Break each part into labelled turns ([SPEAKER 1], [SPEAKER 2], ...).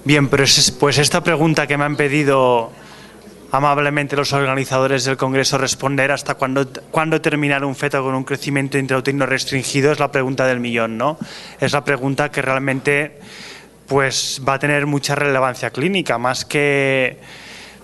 [SPEAKER 1] Bien, pues esta pregunta que me han pedido amablemente los organizadores del Congreso responder, hasta cuándo terminar un feto con un crecimiento intrauterino restringido, es la pregunta del millón, ¿no? Es la pregunta que realmente pues va a tener mucha relevancia clínica. Más que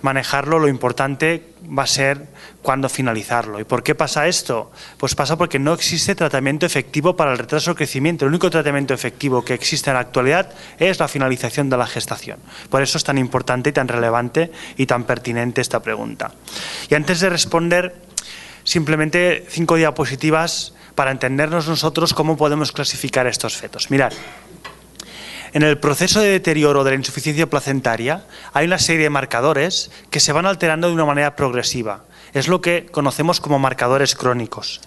[SPEAKER 1] manejarlo, lo importante va a ser cuándo finalizarlo. ¿Y por qué pasa esto? Pues pasa porque no existe tratamiento efectivo para el retraso del crecimiento. El único tratamiento efectivo que existe en la actualidad es la finalización de la gestación. Por eso es tan importante y tan relevante y tan pertinente esta pregunta. Y antes de responder, simplemente 5 diapositivas para entendernos nosotros cómo podemos clasificar estos fetos. Mirad. En el proceso de deterioro de la insuficiencia placentaria hay una serie de marcadores que se van alterando de una manera progresiva. Es lo que conocemos como marcadores crónicos.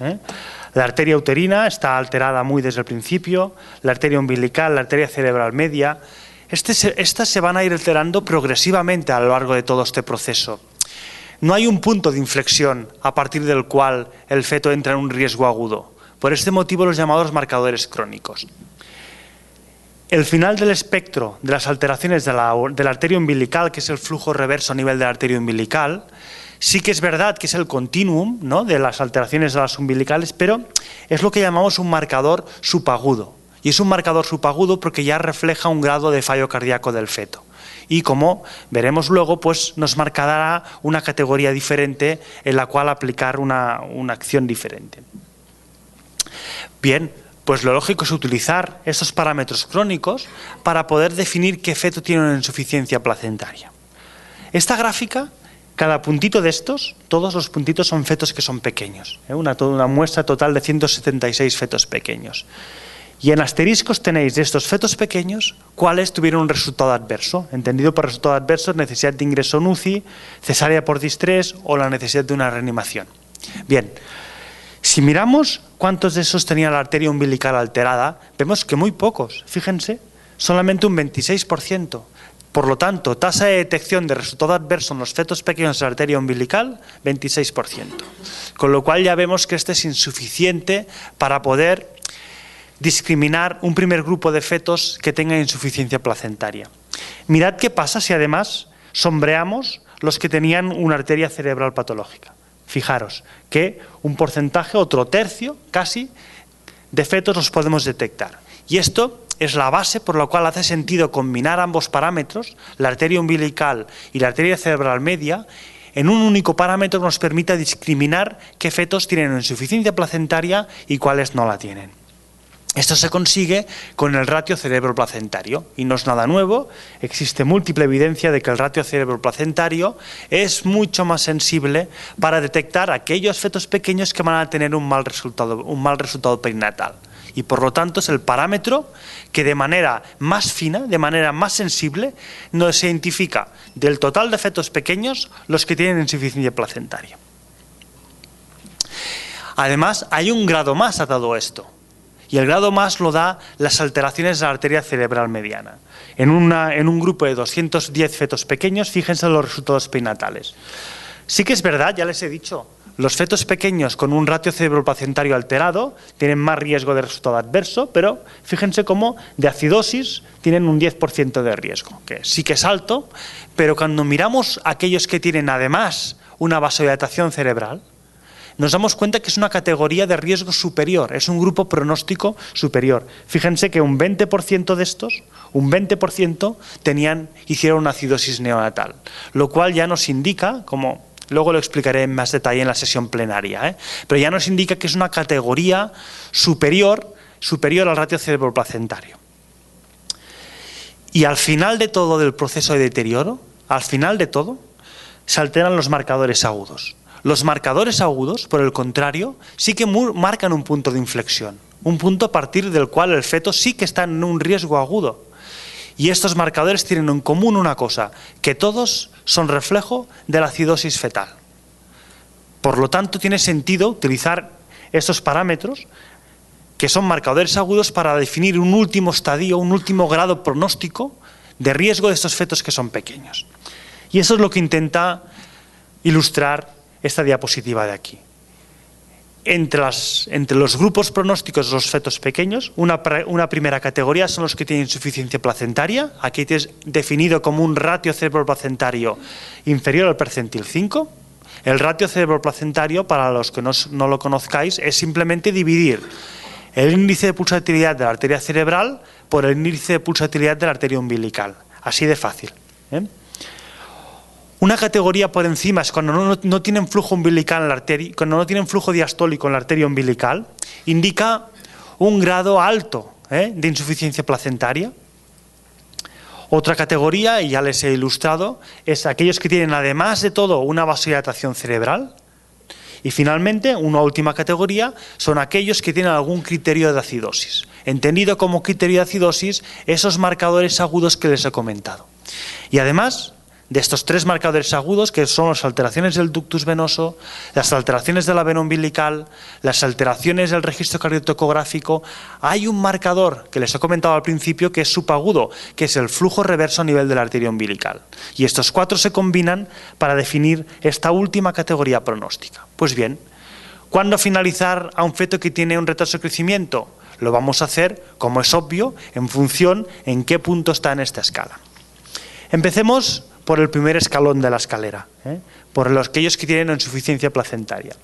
[SPEAKER 1] La arteria uterina está alterada muy desde el principio, la arteria umbilical, la arteria cerebral media. Estas se van a ir alterando progresivamente a lo largo de todo este proceso. No hay un punto de inflexión a partir del cual el feto entra en un riesgo agudo. Por este motivo los llamados marcadores crónicos. El final del espectro de las alteraciones de la arteria umbilical, que es el flujo reverso a nivel de la arteria umbilical, sí que es verdad que es el continuum, ¿no?, de las alteraciones de las umbilicales, pero es lo que llamamos un marcador subagudo. Y es un marcador subagudo porque ya refleja un grado de fallo cardíaco del feto. Y como veremos luego, pues nos marcará una categoría diferente en la cual aplicar una acción diferente. Bien. Pues lo lógico es utilizar estos parámetros crónicos para poder definir qué feto tiene una insuficiencia placentaria. Esta gráfica, cada puntito de estos, todos los puntitos son fetos que son pequeños, una muestra total de 176 fetos pequeños. Y en asteriscos tenéis de estos fetos pequeños cuáles tuvieron un resultado adverso. Entendido por resultado adverso, necesidad de ingreso en UCI, cesárea por distrés o la necesidad de una reanimación. Bien. Si miramos cuántos de esos tenía la arteria umbilical alterada, vemos que muy pocos, fíjense, solamente un 26%. Por lo tanto, tasa de detección de resultado adverso en los fetos pequeños de la arteria umbilical, 26%. Con lo cual ya vemos que este es insuficiente para poder discriminar un primer grupo de fetos que tengan insuficiencia placentaria. Mirad qué pasa si además sombreamos los que tenían una arteria cerebral patológica. Fijaros que un porcentaje, otro tercio casi, de fetos los podemos detectar. Y esto es la base por la cual hace sentido combinar ambos parámetros, la arteria umbilical y la arteria cerebral media, en un único parámetro que nos permita discriminar qué fetos tienen insuficiencia placentaria y cuáles no la tienen. Esto se consigue con el ratio cerebro-placentario y no es nada nuevo, existe múltiple evidencia de que el ratio cerebro-placentario es mucho más sensible para detectar aquellos fetos pequeños que van a tener un mal resultado perinatal. Y por lo tanto es el parámetro que de manera más fina, de manera más sensible, nos identifica del total de fetos pequeños los que tienen insuficiencia placentaria. Además, hay un grado más a todo esto. Y el grado más lo da las alteraciones de la arteria cerebral mediana. En un grupo de 210 fetos pequeños, fíjense los resultados perinatales. Sí que es verdad, ya les he dicho, los fetos pequeños con un ratio cerebroplacentario alterado tienen más riesgo de resultado adverso, pero fíjense cómo de acidosis tienen un 10% de riesgo, que sí que es alto, pero cuando miramos aquellos que tienen además una vasodilatación cerebral, nos damos cuenta que es una categoría de riesgo superior, es un grupo pronóstico superior. Fíjense que un 20% de estos, un 20% hicieron una acidosis neonatal, lo cual ya nos indica, como luego lo explicaré en más detalle en la sesión plenaria, pero ya nos indica que es una categoría superior al ratio cerebroplacentario. Y al final de todo del proceso de deterioro, al final de todo, se alteran los marcadores agudos. Los marcadores agudos, por el contrario, sí que marcan un punto de inflexión, un punto a partir del cual el feto sí que está en un riesgo agudo. Y estos marcadores tienen en común una cosa, que todos son reflejo de la acidosis fetal. Por lo tanto, tiene sentido utilizar estos parámetros, que son marcadores agudos, para definir un último estadio, un último grado pronóstico de riesgo de estos fetos que son pequeños. Y eso es lo que intenta ilustrar esta diapositiva de aquí. entre los grupos pronósticos de los fetos pequeños, una primera categoría son los que tienen insuficiencia placentaria. Aquí tienes definido como un ratio cerebroplacentario inferior al percentil 5. El ratio cerebroplacentario, para los que no lo conozcáis, es simplemente dividir el índice de pulsatilidad de la arteria cerebral por el índice de pulsatilidad de la arteria umbilical. Así de fácil. Una categoría por encima es cuando no tienen flujo umbilical en la arteria, cuando no tienen flujo diastólico en la arteria umbilical, indica un grado alto de insuficiencia placentaria. Otra categoría, y ya les he ilustrado, es aquellos que tienen además de todo una vasodilatación cerebral. Y finalmente, una última categoría, son aquellos que tienen algún criterio de acidosis. Entendido como criterio de acidosis, esos marcadores agudos que les he comentado. Y además de estos 3 marcadores agudos, que son las alteraciones del ductus venoso, las alteraciones de la vena umbilical, las alteraciones del registro cardiotocográfico, hay un marcador que les he comentado al principio que es subagudo, que es el flujo reverso a nivel de la arteria umbilical. Y estos 4 se combinan para definir esta última categoría pronóstica. Pues bien, ¿cuándo finalizar a un feto que tiene un retraso de crecimiento? Lo vamos a hacer, como es obvio, en función en qué punto está en esta escala. Empecemos por el primer escalón de la escalera, por aquellos que tienen insuficiencia placentaria.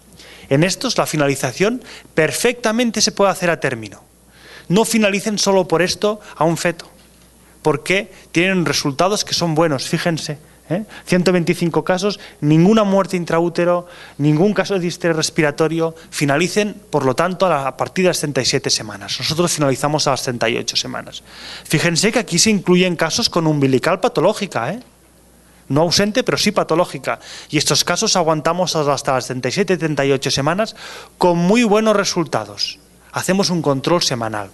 [SPEAKER 1] En estos, la finalización perfectamente se puede hacer a término. No finalicen solo por esto a un feto, porque tienen resultados que son buenos, fíjense. 125 casos, ninguna muerte intraútero, ningún caso de distrés respiratorio. Finalicen, por lo tanto, a partir de las 37 semanas. Nosotros finalizamos a las 38 semanas. Fíjense que aquí se incluyen casos con umbilical patológica, no ausente, pero sí patológica. Y estos casos aguantamos hasta las 37-38 semanas con muy buenos resultados. Hacemos un control semanal.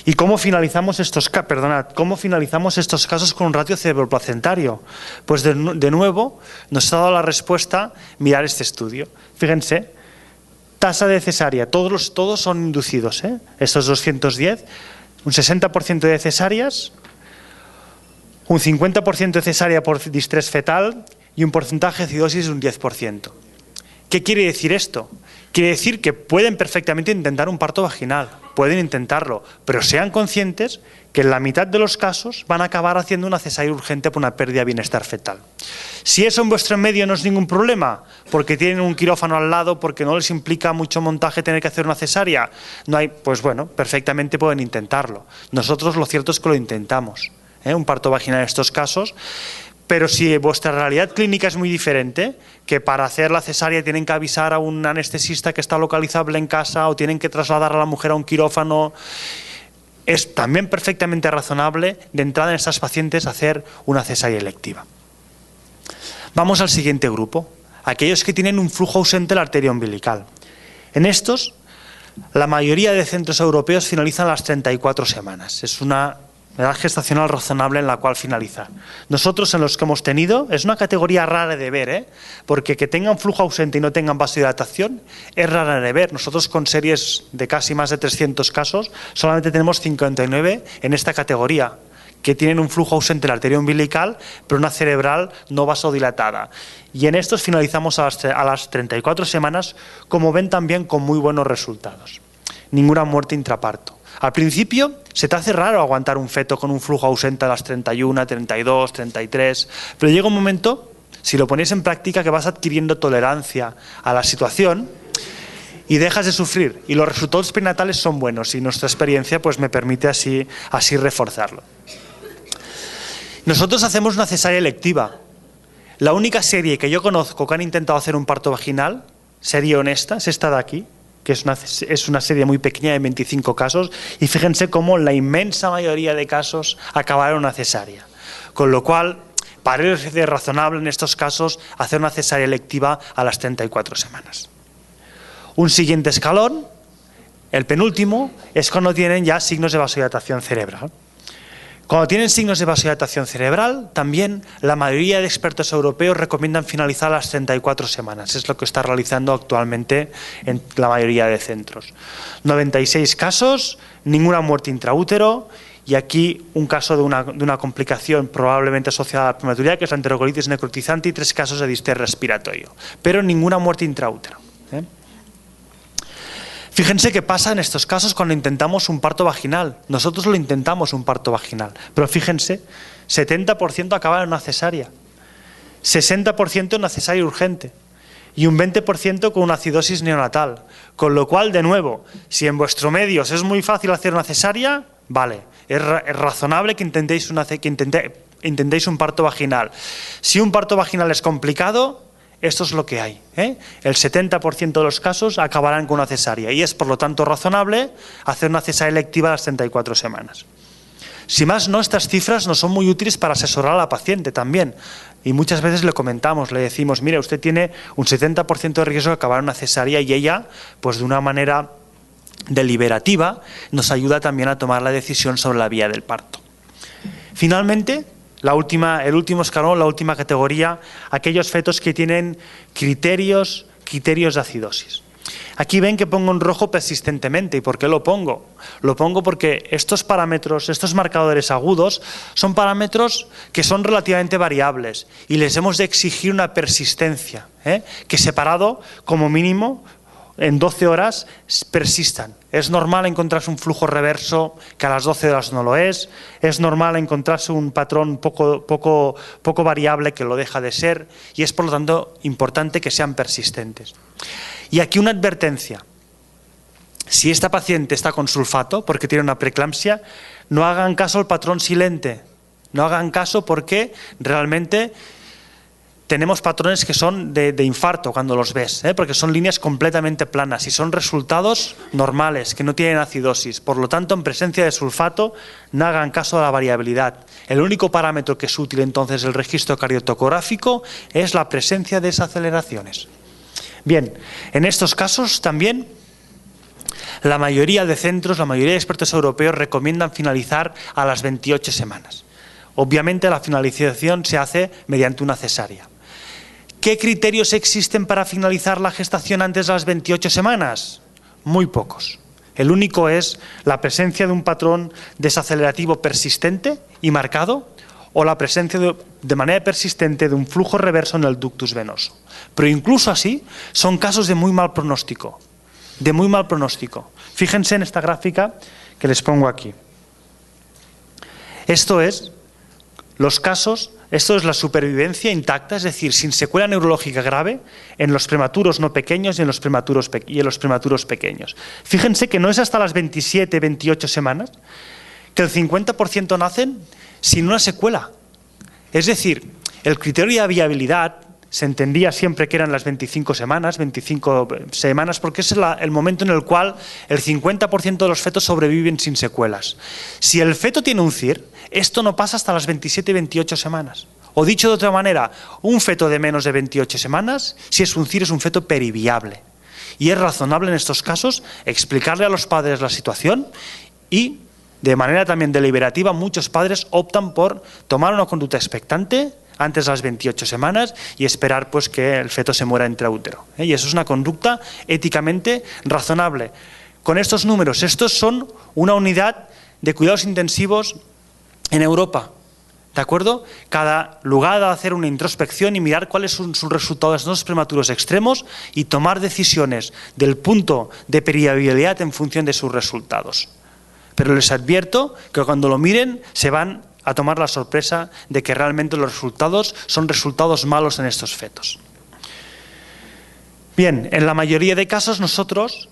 [SPEAKER 1] ¿Y cómo finalizamos estos casos con un ratio cerebroplacentario? Pues de nuevo nos ha dado la respuesta mirar este estudio. Fíjense, tasa de cesárea, todos son inducidos, estos 210, un 60% de cesáreas, un 50% de cesárea por distrés fetal y un porcentaje de acidosis de un 10%. ¿Qué quiere decir esto? Quiere decir que pueden perfectamente intentar un parto vaginal, pueden intentarlo, pero sean conscientes que en la mitad de los casos van a acabar haciendo una cesárea urgente por una pérdida de bienestar fetal. Si eso en vuestro medio no es ningún problema, porque tienen un quirófano al lado, porque no les implica mucho montaje tener que hacer una cesárea, pues bueno, perfectamente pueden intentarlo. Nosotros lo cierto es que lo intentamos, un parto vaginal en estos casos. Pero si vuestra realidad clínica es muy diferente, que para hacer la cesárea tienen que avisar a un anestesista que está localizable en casa o tienen que trasladar a la mujer a un quirófano, es también perfectamente razonable de entrada en estas pacientes hacer una cesárea electiva. Vamos al siguiente grupo, aquellos que tienen un flujo ausente de la arteria umbilical. En estos, la mayoría de centros europeos finalizan las 34 semanas. Es una edad gestacional razonable en la cual finalizar. Nosotros, en los que hemos tenido, es una categoría rara de ver, porque que tengan flujo ausente y no tengan vasodilatación es rara de ver. Nosotros con series de casi más de 300 casos solamente tenemos 59 en esta categoría, que tienen un flujo ausente en la arteria umbilical, pero una cerebral no vasodilatada. Y en estos finalizamos a las 34 semanas, como ven también con muy buenos resultados. Ninguna muerte intraparto. Al principio se te hace raro aguantar un feto con un flujo ausente a las 31, 32, 33, pero llega un momento, si lo ponéis en práctica, que vas adquiriendo tolerancia a la situación y dejas de sufrir. Y los resultados prenatales son buenos y nuestra experiencia pues me permite así reforzarlo. Nosotros hacemos una cesárea electiva. La única serie que yo conozco que han intentado hacer un parto vaginal, serie honesta, es esta de aquí, que es una serie muy pequeña de 25 casos, y fíjense cómo la inmensa mayoría de casos acabaron en una cesárea. Con lo cual, parece razonable en estos casos hacer una cesárea electiva a las 34 semanas. Un siguiente escalón, el penúltimo, es cuando tienen ya signos de vasodilatación cerebral. Cuando tienen signos de vasodilatación cerebral, también la mayoría de expertos europeos recomiendan finalizar a las 34 semanas. Es lo que está realizando actualmente en la mayoría de centros. 96 casos, ninguna muerte intraútero y aquí un caso de una complicación probablemente asociada a la prematuridad, que es la enterocolitis necrotizante, y 3 casos de distrés respiratorio. Pero ninguna muerte intraútero. Fíjense qué pasa en estos casos cuando intentamos un parto vaginal. Nosotros lo intentamos un parto vaginal, pero fíjense, 70% acaban en una cesárea, 60% en una cesárea urgente y un 20% con una acidosis neonatal. Con lo cual, de nuevo, si en vuestro medio os es muy fácil hacer una cesárea, vale, es razonable que intentéis un parto vaginal. Si un parto vaginal es complicado, esto es lo que hay, ¿eh? El 70% de los casos acabarán con una cesárea y es por lo tanto razonable hacer una cesárea electiva a las 34 semanas. Si más no, estas cifras nos son muy útiles para asesorar a la paciente también. Y muchas veces le comentamos, le decimos, mire, usted tiene un 70% de riesgo de acabar en una cesárea y ella, pues de una manera deliberativa, nos ayuda también a tomar la decisión sobre la vía del parto. Finalmente, el último escalón, la última categoría, aquellos fetos que tienen criterios de acidosis. Aquí ven que pongo en rojo persistentemente. ¿Y por qué lo pongo? Lo pongo porque estos parámetros, estos marcadores agudos, son parámetros que son relativamente variables y les hemos de exigir una persistencia, que separado como mínimo en 12 horas persistan. Es normal encontrarse un flujo reverso que a las 12 horas no lo es normal encontrarse un patrón poco variable que lo deja de ser y es por lo tanto importante que sean persistentes. Y aquí una advertencia. Si esta paciente está con sulfato porque tiene una preeclampsia, no hagan caso al patrón silente. No hagan caso porque realmente tenemos patrones que son de infarto cuando los ves, porque son líneas completamente planas y son resultados normales, que no tienen acidosis. Por lo tanto, en presencia de sulfato, no hagan caso a la variabilidad. El único parámetro que es útil entonces del registro cardiotocográfico es la presencia de desaceleraciones. Bien, en estos casos también la mayoría de centros, la mayoría de expertos europeos recomiendan finalizar a las 28 semanas. Obviamente la finalización se hace mediante una cesárea. ¿Qué criterios existen para finalizar la gestación antes de las 28 semanas? Muy pocos. El único es la presencia de un patrón desacelerativo persistente y marcado o la presencia de manera persistente de un flujo reverso en el ductus venoso. Pero incluso así son casos de muy mal pronóstico. Fíjense en esta gráfica que les pongo aquí. Esto es los casos, esto es la supervivencia intacta, es decir, sin secuela neurológica grave en los prematuros no pequeños y en los prematuros pequeños. Fíjense que no es hasta las 27, 28 semanas que el 50% nacen sin una secuela. Es decir, el criterio de viabilidad se entendía siempre que eran las 25 semanas porque es el momento en el cual el 50% de los fetos sobreviven sin secuelas. Si el feto tiene un CIR, esto no pasa hasta las 27 y 28 semanas. O dicho de otra manera, un feto de menos de 28 semanas, si es un CIR, es un feto periviable. Y es razonable en estos casos explicarle a los padres la situación y de manera también deliberativa, muchos padres optan por tomar una conducta expectante antes de las 28 semanas y esperar pues, que el feto se muera intraútero. Y eso es una conducta éticamente razonable. Con estos números, estos son una unidad de cuidados intensivos en Europa. ¿De acuerdo? Cada lugar ha de hacer una introspección y mirar cuáles son sus resultados en los prematuros extremos y tomar decisiones del punto de periviabilidad en función de sus resultados. Pero les advierto que cuando lo miren se van a tomar la sorpresa de que realmente los resultados son resultados malos en estos fetos. Bien, en la mayoría de casos nosotros,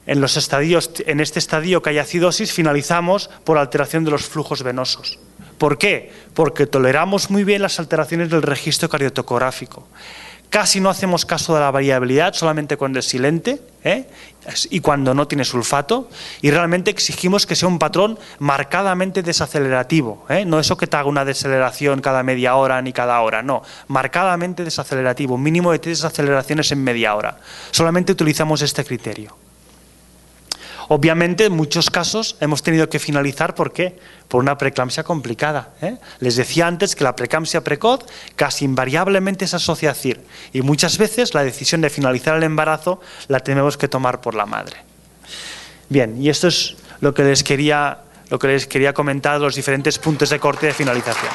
[SPEAKER 1] en este estadio que hay acidosis, finalizamos por alteración de los flujos venosos. ¿Por qué? Porque toleramos muy bien las alteraciones del registro cardiotocográfico. Casi no hacemos caso de la variabilidad, solamente cuando es silente y cuando no tiene sulfato, y realmente exigimos que sea un patrón marcadamente desacelerativo, no eso que te haga una desaceleración cada media hora ni cada hora, no, marcadamente desacelerativo, un mínimo de 3 desaceleraciones en media hora. Solamente utilizamos este criterio. Obviamente, en muchos casos hemos tenido que finalizar, ¿por qué? Por una preeclampsia complicada. Les decía antes que la preeclampsia precoz casi invariablemente se asocia a CIR y muchas veces la decisión de finalizar el embarazo la tenemos que tomar por la madre. Bien, y esto es lo que les quería comentar, los diferentes puntos de corte de finalización.